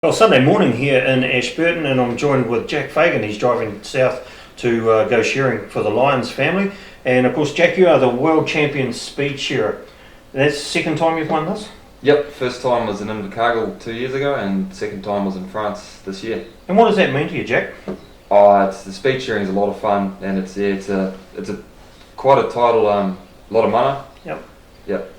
Well, Sunday morning here in Ashburton, and I'm joined with Jack Fagan. He's driving south to go shearing for the Lyons family. And of course, Jack, you are the world champion speed shearer. That's the second time you've won this? Yep, first time was in Invercargill 2 years ago, and second time was in France this year. And what does that mean to you, Jack? The speed shearing is a lot of fun, and it's quite a title, a lot of money. Yep.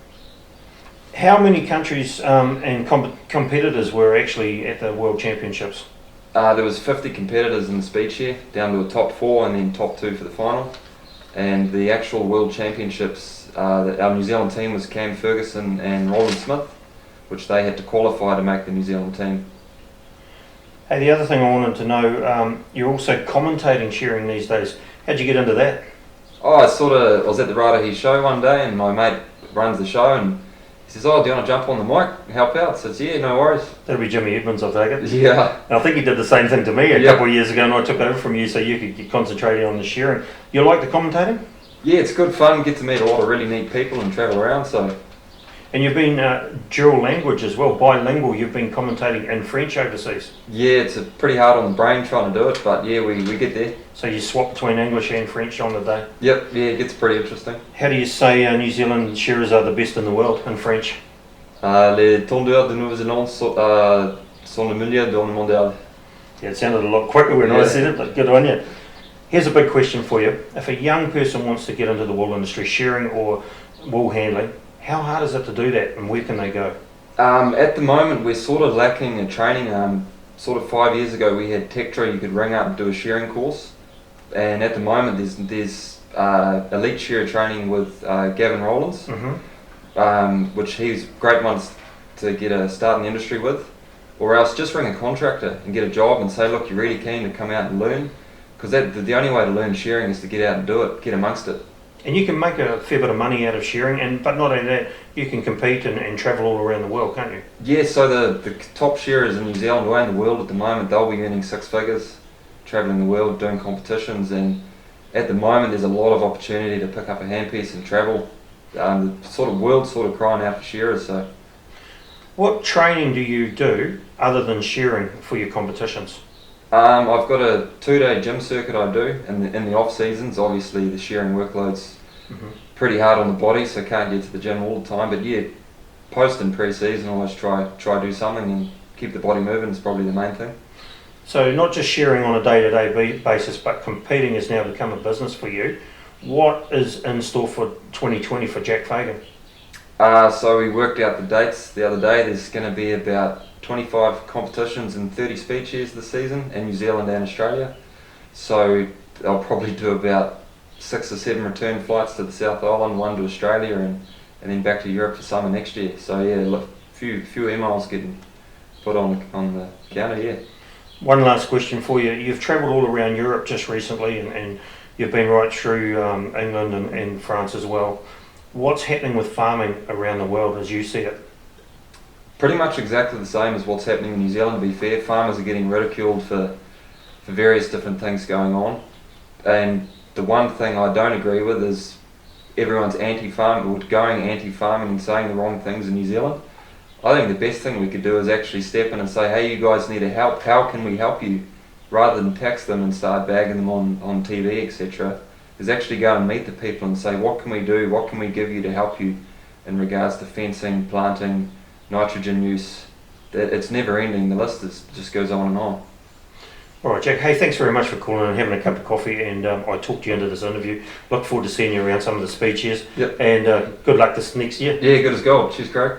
How many countries and competitors were actually at the World Championships? There was 50 competitors in the speed shear, down to a top 4 and then top 2 for the final. And the actual World Championships, our New Zealand team was Cam Ferguson and Roland Smith, which they had to qualify to make the New Zealand team. Hey, the other thing I wanted to know, you're also commentating shearing these days. How'd you get into that? I was at the Radahi show one day, and my mate runs the show, and he says, "Oh, do you want to jump on the mic and help out?" I says, "Yeah, no worries." That'll be Jimmy Edmonds, I take it. Yeah. I think he did the same thing to me a couple of years ago, and I took over from you so you could get concentrated on the shearing. You like the commentating? Yeah, it's good fun. Get to meet a lot of really neat people and travel around. And you've been dual language as well, bilingual. You've been commentating in French overseas. Yeah, it's pretty hard on the brain trying to do it, but yeah, we get there. So you swap between English and French on the day? Yep, yeah, it gets pretty interesting. How do you say New Zealand shearers are the best in the world in French? Les tondeurs de Nouvelle-Zélande sont les meilleurs dans le mondial. Yeah, it sounded a lot quicker when I said it, but good on you. Here's a big question for you. If a young person wants to get into the wool industry, shearing or wool handling, how hard is it to do that, and where can they go? At the moment, we're sort of lacking in training. Sort of 5 years ago, we had Tectra. You could ring up and do a shearing course, and at the moment, there's elite shearer training with Gavin Rowlands, which he's great ones to get a start in the industry with, or else just ring a contractor and get a job and say, look, you're really keen to come out and learn, because the only way to learn shearing is to get out and do it, get amongst it. And you can make a fair bit of money out of shearing, but not only that, you can compete and travel all around the world, can't you? Yeah, so the top shearers in New Zealand or in the world at the moment, they'll be earning 6 figures, travelling the world, doing competitions, and at the moment there's a lot of opportunity to pick up a handpiece and travel. The world's crying out for shearers. So, what training do you do other than shearing for your competitions? I've got a 2-day gym circuit I do in the off seasons. Obviously the shearing workload's pretty hard on the body, so can't get to the gym all the time, but yeah, post and pre-season always try do something and keep the body moving is probably the main thing. So not just shearing on a day-to-day basis, but competing has now become a business for you. What is in store for 2020 for Jack Fagan? So we worked out the dates the other day. There's going to be about 25 competitions and 30 speed shears this season in New Zealand and Australia. So I'll probably do about 6 or 7 return flights to the South Island, 1 to Australia, and then back to Europe for summer next year. So yeah, a few emails getting put on the counter, yeah. One last question for you. You've travelled all around Europe just recently, and you've been right through England and France as well. What's happening with farming around the world as you see it? Pretty much exactly the same as what's happening in New Zealand, to be fair. Farmers are getting ridiculed for various different things going on. And the one thing I don't agree with is everyone's anti-farming, or going anti-farming and saying the wrong things in New Zealand. I think the best thing we could do is actually step in and say, hey, you guys need help, how can we help you? Rather than text them and start bagging them on TV, etc. Is actually go and meet the people and say, what can we do, what can we give you to help you in regards to fencing, planting, nitrogen use. It's never ending, the list just goes on and on. Alright, Jack, hey, thanks very much for calling and having a cup of coffee, and I talked you into this interview. Look forward to seeing you around some of the speed shears. Yep. And good luck this next year. Yeah, good as gold. Cheers, Craig.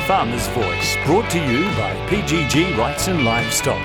Farmer's Voice, brought to you by PGG Rights and Livestock.